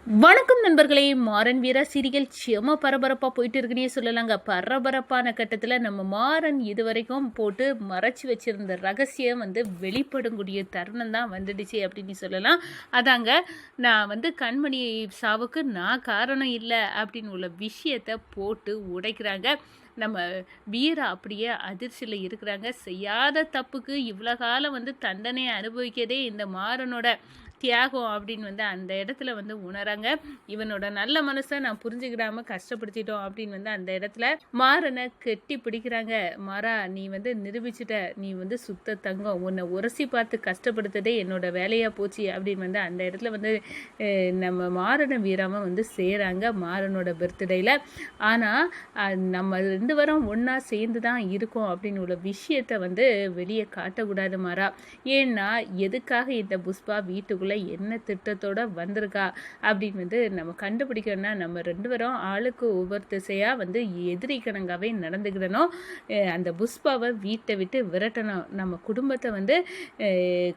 வணக்கம் நண்பர்களே. மாறன் வீரா சீரியல் செம பரபரப்பாக போயிட்டு இருக்குன்னே சொல்லலாங்க. பரபரப்பான கட்டத்தில் நம்ம மாறன் இதுவரைக்கும் போட்டு மறைச்சி வச்சிருந்த ரகசியம் வெளிப்படக்கூடிய தருணம் தான் வந்துடுச்சு அப்படின்னு சொல்லலாம். அதாங்க, நான் கண்மணி சாவுக்கு நான் காரணம் இல்லை அப்படின்னு உள்ள விஷயத்தை போட்டு உடைக்கிறாங்க. நம்ம வீரா அப்படியே அதிர்ச்சியில் இருக்கிறாங்க. செய்யாத தப்புக்கு இவ்வளோ காலம் தண்டனை அனுபவிக்கதே இந்த மாறனோட தியாகம் அப்படின்னு அந்த இடத்துல உணராங்க. இவனோட நல்ல மனசை நான் புரிஞ்சுக்கிடாம கஷ்டப்படுத்திட்டோம் அப்படின்னு அந்த இடத்துல மாறனை கெட்டி பிடிக்கிறாங்க. மாறா, நீ நிரூபிச்சுட்ட, நீ சுத்த தங்கம், உன்னை உரசி பார்த்து கஷ்டப்படுத்ததே என்னோட வேலையா போச்சு அப்படின்னு அந்த இடத்துல நம்ம மாறனை வீராம செய்கிறாங்க மாறனோட பர்த்டேயில். ஆனால் நம்ம 2 வாரம் ஒன்றா சேர்ந்து தான் இருக்கோம் அப்படின்னு உள்ள விஷயத்தை வெளியே காட்டக்கூடாது மாறா. ஏன்னா எதுக்காக இந்த புஷ்பா வீட்டுக்குள்ள என்ன திட்டத்தோட வந்திருக்கா அப்படின்னு நம்ம கண்டுபிடிக்கணும்னா நம்ம 2 பேரும் ஆளுக்கு ஒவ்வொரு திசையா எதிரி கணங்காவே நடந்துக்கிடணும். அந்த புஷ்பாவை வீட்டை விட்டு விரட்டணும், நம்ம குடும்பத்தை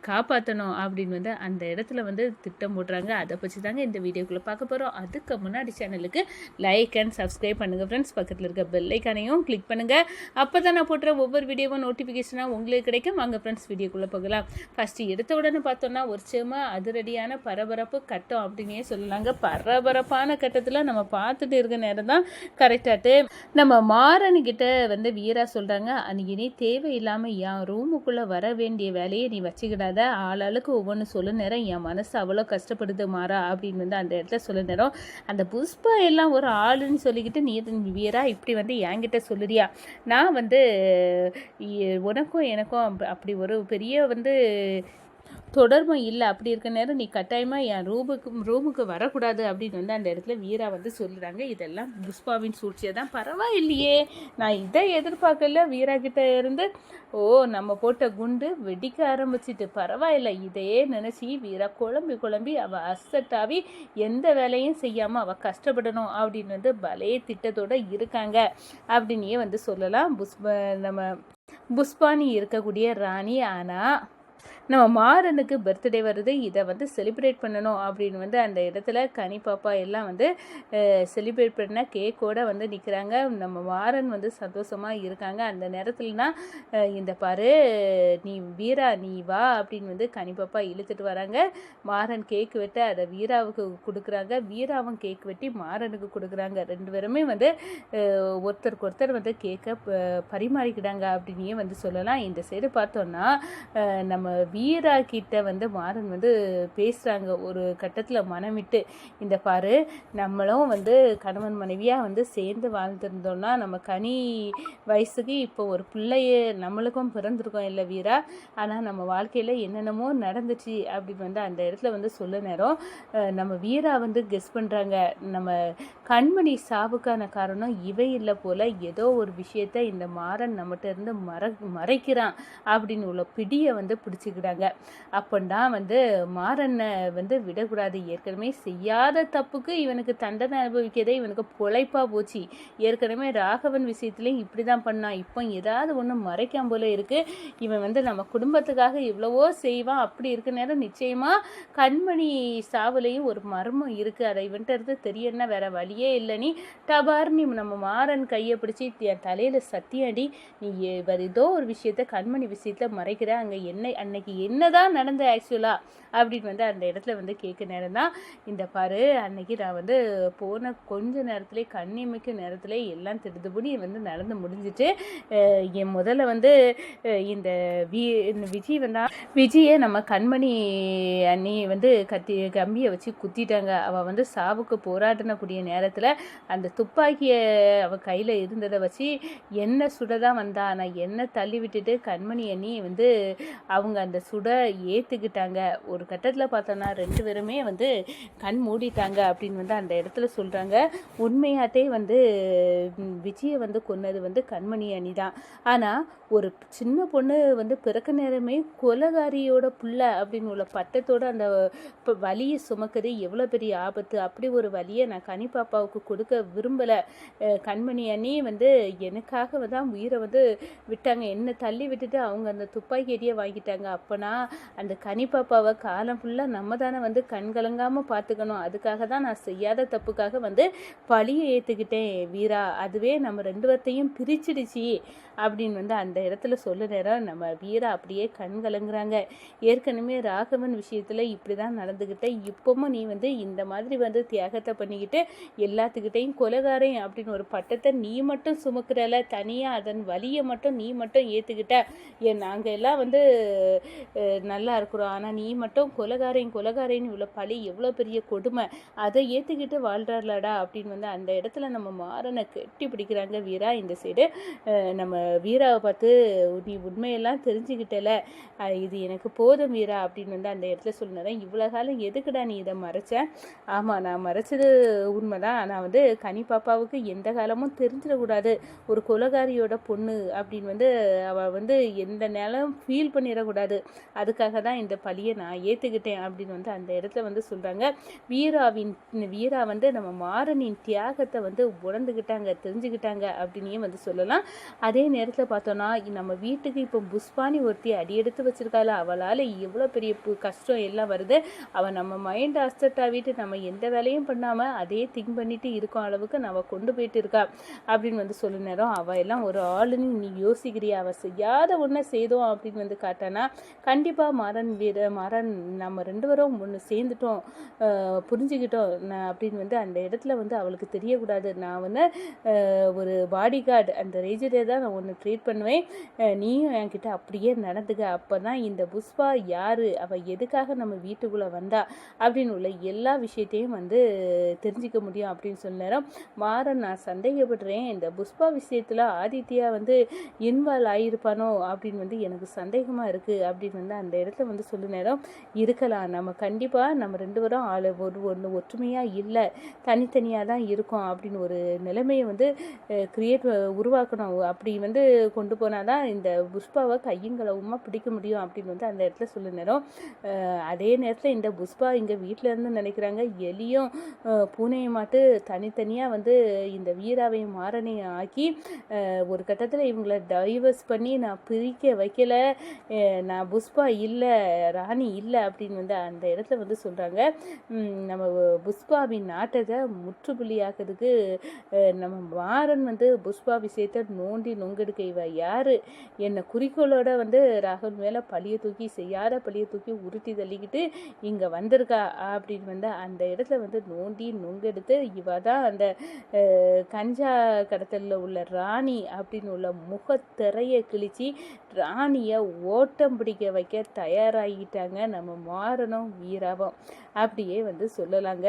காப்பாற்றணும் அப்படின்னு அந்த இடத்துல திட்டம் போடுறாங்க. அதை பற்றி தாங்க இந்த வீடியோக்குள்ளே பார்க்க போகிறோம். அதுக்கு முன்னாடி சேனலுக்கு லைக் அண்ட் சப்ஸ்கிரைப் பண்ணுங்கள் ஃப்ரெண்ட்ஸ். பக்கத்தில் இருக்க பெல் ஐக்கானையும் கிளிக் பண்ணுங்கள். அப்போ தான் நான் போடுற ஒவ்வொரு வீடியோவும் நோட்டிஃபிகேஷனாக உங்களுக்கு கிடைக்கும். வாங்க ஃப்ரெண்ட்ஸ், வீடியோக்குள்ளே போகலாம். ஃபஸ்ட்டு எடுத்த உடனே பார்த்தோன்னா ஒரு செம அதிரடியான பரபரப்பு கட்டம் அப்படின்னே சொல்லலாங்க. பரபரப்பான கட்டத்தில் நம்ம பார்த்துட்டு இருக்க நேரம் தான் கரெக்டாட்டு நம்ம மாறனுக்கிட்ட வீரா சொல்கிறாங்க, அன்றைக்கி நீ தேவையில்லாமல் என் ரூமுக்குள்ளே வர வேண்டிய வேலையை நீ வச்சுக்கிடாத, ஆளாளுக்கு ஒவ்வொன்று சொல்ல நேரம் என் மனசு அவ்வளோ கஷ்டப்படுது மாறா அப்படின்னு அந்த இடத்துல சொல்ல நேரம், அந்த புஷ்பா எல்லாம் ஒரு ஆளுன்னு சொல்லிக்கிட்டு நீ வீரா இப்படி என்கிட்ட சொல்லுறியா? நான் உனக்கும் எனக்கும் அப்படி ஒரு பெரிய தொடர்பும் இல்லை. அப்படி இருக்க நேரம் நீ கட்டாயமாக என் ரூமுக்கு வரக்கூடாது அப்படின்னு அந்த இடத்துல வீரா சொல்லுறாங்க. இதெல்லாம் புஷ்பாவின் சூழ்ச்சியை தான். பரவாயில்லையே, நான் இதை எதிர்பார்க்கல வீரா கிட்ட இருந்து. ஓ, நம்ம போட்ட குண்டு வெடிக்க ஆரம்பிச்சிட்டு, பரவாயில்ல, இதையே நினச்சி வீரா குழம்பி அவள் அசட்டாவி எந்த வேலையும் செய்யாமல் அவள் கஷ்டப்படணும் அப்படின்னு பலே திட்டத்தோடு இருக்காங்க அப்படின்னே சொல்லலாம். நம்ம புஷ்பானி இருக்கக்கூடிய ராணி. ஆனால் நம்ம மாறனுக்கு பர்த்டே வருது, இதை செலிப்ரேட் பண்ணணும் அப்படின்னு அந்த இடத்துல கனி பாப்பா எல்லாம் செலிப்ரேட் பண்ண கேக்கோடு நிற்கிறாங்க. நம்ம மாறன் சந்தோஷமாக இருக்காங்க. அந்த நேரத்துலனா இந்த பாரு, நீ வீரா நீ வா அப்படின்னு கனி பாப்பா இழுத்துட்டு வராங்க. மாறன் கேக் வெட்ட அதை வீராவுக்கு கொடுக்குறாங்க. வீராவும் கேக் வெட்டி மாறனுக்கு கொடுக்குறாங்க. 2 பேருமே ஒருத்தருக்கு ஒருத்தர் கேக்கை பரிமாறிக்கிட்டாங்க அப்படின்னே சொல்லலாம். இந்த சைடு பார்த்தோன்னா நம்ம வீரா கிட்ட மாறன் பேசுகிறாங்க ஒரு கட்டத்தில் மனமிட்டு. இந்த பாரு, நம்மளும் கணவன் மனைவியாக சேர்ந்து வாழ்ந்துருந்தோம்னா நம்ம கனி வயசுக்கு இப்போ ஒரு பிள்ளைய நம்மளுக்கும் பிறந்திருக்கோம் இல்லை வீரா, ஆனால் நம்ம வாழ்க்கையில் என்னென்னமோ நடந்துச்சு அப்படின்னு அந்த இடத்துல சொல்ல நேரம் நம்ம வீரா கெஸ் பண்ணுறாங்க, நம்ம கண்மணி சாவுக்கான காரணம் இவை இல்லை போல், ஏதோ ஒரு விஷயத்த இந்த மாறன் நம்மகிட்ட இருந்து மறைக்கிறான் அப்படின்னு உள்ள பிடியை பிடிச்சிக்கிட்டாங்க. அப்படின்னா மாறனை விடக்கூடாது. ஏற்கனவே செய்யாத தப்புக்கு இவனுக்கு தண்டனை அனுபவிக்கதே இவனுக்கு பொழைப்பா போச்சு. ஏற்கனவே ராகவன் விஷயத்துலையும் இப்படி தான் பண்ணான். இப்போ ஏதாவது ஒன்று மறைக்காம போல இருக்கு. இவன் நம்ம குடும்பத்துக்காக இவ்வளவோ செய்வான். அப்படி இருக்க நேரம் நிச்சயமாக கண்மணி சாவுலையும் ஒரு மர்மம் இருக்குது. அதை இவன்ட்டு இருந்து தெரியன்னா வேற வழியே இல்லை. நீ டபார்னி நம்ம மாறன் கையை பிடிச்சி என் தலையில் சத்தியடி, நீ ஏதோ ஒரு விஷயத்த கண்மணி விஷயத்தில் மறைக்கிற, அங்கே அன்னைக்கு என்னதான் நடந்த ஆக்சுவலாக அப்படின்னு அந்த இடத்துல கேட்க நேரம் தான். இந்த பாரு, அன்னைக்கு நான் போன கொஞ்ச நேரத்துலேயே கண்ணிமைக்கும் நேரத்தில் எல்லாம் திடுதுபடி நடந்து முடிஞ்சிட்டு, என் முதல்ல இந்த விஜய் விஜயை நம்ம கண்மணி அண்ணி கம்பியை வச்சு குத்திட்டாங்க. அவள் சாவுக்கு போராடினக்கூடிய நேரத்தில் அந்த துப்பாக்கியை அவள் கையில் இருந்ததை வச்சு என்ன சுடதான் வந்தா. ஆனால் என்ன தள்ளி விட்டுட்டு கண்மணி அண்ணி அவங்க அந்த சுட ஏற்றுக்கிட்டாங்க. ஒரு கட்டத்தில் பார்த்தோன்னா 2 பேருமே கண் மூடிட்டாங்க அப்படின்னு அந்த இடத்துல சொல்கிறாங்க. உண்மையாட்டே விஜயை கொன்னது கண்மணி அணி தான். ஆனால் ஒரு சின்ன பொண்ணு பிறக்க நேரமே கொலகாரியோட புள்ள அப்படின்னு உள்ள பட்டத்தோட அந்த வலியை சுமக்குது எவ்வளோ பெரிய ஆபத்து. அப்படி ஒரு வலியை நான் கனி பாப்பாவுக்கு கொடுக்க விரும்பலை. கண்மணி அணி எனக்காக தான் உயிரை விட்டாங்க. என்னை தள்ளி விட்டுட்டு அவங்க அந்த துப்பாக்கி எரிய வாங்கிட்டாங்க. அப்போனா அந்த கனிப்பாப்பாவை காலம் ஃபுல்லாக நம்ம தானே வந்து கண் கலங்காமல் பார்த்துக்கணும். அதுக்காக தான் நான் செய்யாத தப்புக்காக வந்து பழியை ஏற்றுக்கிட்டேன் வீரா, அதுவே நம்ம 2 பேர்த்தையும் பிரிச்சிடுச்சு அப்படின்னு வந்து அந்த இடத்துல சொல்ல நேரம் நம்ம வீரா அப்படியே கண் கலங்குறாங்க. ஏற்கனவே ராகவன் விஷயத்தில் இப்படி தான் நடந்துக்கிட்ட, இப்போவும் நீ வந்து இந்த மாதிரி வந்து தியாகத்தை பண்ணிக்கிட்டு எல்லாத்துக்கிட்டையும் கொலைகாரன் அப்படின்னு ஒரு பட்டத்தை நீ மட்டும் சுமக்கிறல, தனியாக அதன் வலியை மட்டும் நீ மட்டும் ஏற்றுக்கிட்ட. நாங்கள் எல்லாம் வந்து நல்லா இருக்கிறோம், ஆனால் நீ மட்டும் கொலைகாரன்னு உள்ள பழி எவ்வளோ பெரிய கொடுமை, அதை ஏற்றுக்கிட்டு வாழ்றாருலடா அப்படின்னு வந்து அந்த இடத்துல நம்ம மாறனை கெட்டி பிடிக்கிறாங்க வீரா. இந்த சைடு நம்ம வீராவை பார்த்து நீ உண்மையெல்லாம் தெரிஞ்சுக்கிட்டல, இது எனக்கு போதும் வீரா அப்படின்னு வந்து அந்த இடத்துல சொன்னதான். இவ்வளோ காலம் எதுக்குடா நீ இதை மறைச்ச? ஆமாம், நான் மறைச்சது உண்மைதான். ஆனால் வந்து கனி பாப்பாவுக்கு எந்த காலமும் தெரிஞ்சிடக்கூடாது, ஒரு கொலைகாரியோட பொண்ணு அப்படின்னு வந்து அவள் வந்து எந்த நேரம் ஃபீல் பண்ணிடக்கூடாது, அதுக்காக தான் இந்த பழியை நான் ஏற்றுக்கிட்டேன் அப்படின்னு வந்து அந்த இடத்துல வந்து சொல்கிறாங்க. வீரா வந்து நம்ம மாறனின் தியாகத்தை வந்து உணர்ந்துக்கிட்டாங்க, தெரிஞ்சுக்கிட்டாங்க அப்படின்னே வந்து சொல்லலாம். அதே நேரத்தில் பார்த்தோன்னா நம்ம வீட்டுக்கு இப்போ புஷ்பானி ஒருத்தி அடியெடுத்து வச்சிருக்காள், அவளால் எவ்வளோ பெரிய கஷ்டம் எல்லாம் வருது. அவள் நம்ம மைண்ட் அப்செட் ஆகிட்டு நம்ம எந்த வேலையும் பண்ணாமல் அதே திங்க் பண்ணிட்டு இருக்கோம் அளவுக்கு நம்ம கொண்டு போயிட்டு இருக்கா அப்படின்னு வந்து சொல்ல நேரம், அவள் எல்லாம் ஒரு ஆளுன்னு நீ யோசிக்கிறியா, அவள் செய்யாத ஒன்றை செய்தோம் அப்படின்னு வந்து காட்டானா கண்டிப்பாக மாறன் நம்ம 2 பேரும் ஒன்று சேர்ந்துட்டோம், புரிஞ்சுக்கிட்டோம் அப்படின்னு வந்து அந்த இடத்துல வந்து அவளுக்கு தெரியக்கூடாது. நான் வந்து ஒரு பாடி கார்டு அந்த ரேஜரே தான் நான் ஒன்று ட்ரீட் பண்ணுவேன், நீயும் என்கிட்ட அப்படியே நடந்துக்க, அப்போ தான் இந்த புஷ்பா யார், அவள் எதுக்காக நம்ம வீட்டுக்குள்ளே வந்தா அப்படின்னு உள்ள எல்லா விஷயத்தையும் வந்து தெரிஞ்சிக்க முடியும் அப்படின்னு சொன்ன நேரம் மாறன், நான் சந்தேகப்படுறேன் இந்த புஷ்பா விஷயத்தில் ஆதித்யா வந்து இன்வால்வ் ஆகியிருப்பானோ அப்படின்னு வந்து எனக்கு சந்தேகமாக இருக்குது அப்படின்னு வந்து அந்த இடத்துல வந்து சொல்ல நேரம், இருக்கலாம், நம்ம கண்டிப்பாக நம்ம 2 பேரும் ஒன்று ஒற்றுமையாக இல்லை, தனித்தனியாக தான் இருக்கோம் அப்படின்னு ஒரு நிலைமையை வந்து உருவாக்கணும், அப்படி வந்து கொண்டு போனால் தான் இந்த புஷ்பாவை கையங்களவுமா பிடிக்க முடியும் அப்படின்னு வந்து அந்த இடத்துல சொல்ல நேரம். அதே நேரத்தில் இந்த புஷ்பா இங்கே வீட்டில் இருந்து நினைக்கிறாங்க, எலியும் பூனையும் மாட்டு தனித்தனியாக வந்து இந்த வீராவையும் மாறனையும் ஆக்கி ஒரு கட்டத்தில் இவங்களை டைவர்ஸ் பண்ணி நான் பிரிக்க வைக்கல, நான் புஷ்பா இல்லை ராணி இல்லை அப்படின்னு வந்து அந்த இடத்துல வந்து சொல்கிறாங்க. நம்ம புஷ்பாவின் நாட்டத்தை முற்றுப்புள்ளியாக்கிறதுக்கு நம்ம மாறன் வந்து புஷ்பா விஷயத்தை நோண்டி நொங்கெடுக்க இவ யார், என்னை குறிக்கோளோட வந்து ராகுல் மேலே பழியை தூக்கி செய்யாத பழியை தூக்கி உருட்டி தள்ளிக்கிட்டு இங்கே வந்திருக்கா அப்படின்னு வந்து அந்த இடத்துல வந்து நோண்டி நொங்கெடுத்து இவ தான் அந்த கஞ்சா கடத்தலில் உள்ள ராணி அப்படின்னு உள்ள முகத்திரையை கிழிச்சு ராணியை ஓட்டம் பிடிக்க வைக்க தயாராகிட்டாங்க நம்ம மாறனும் வீராவும் அப்படியே வந்து சொல்லலாங்க.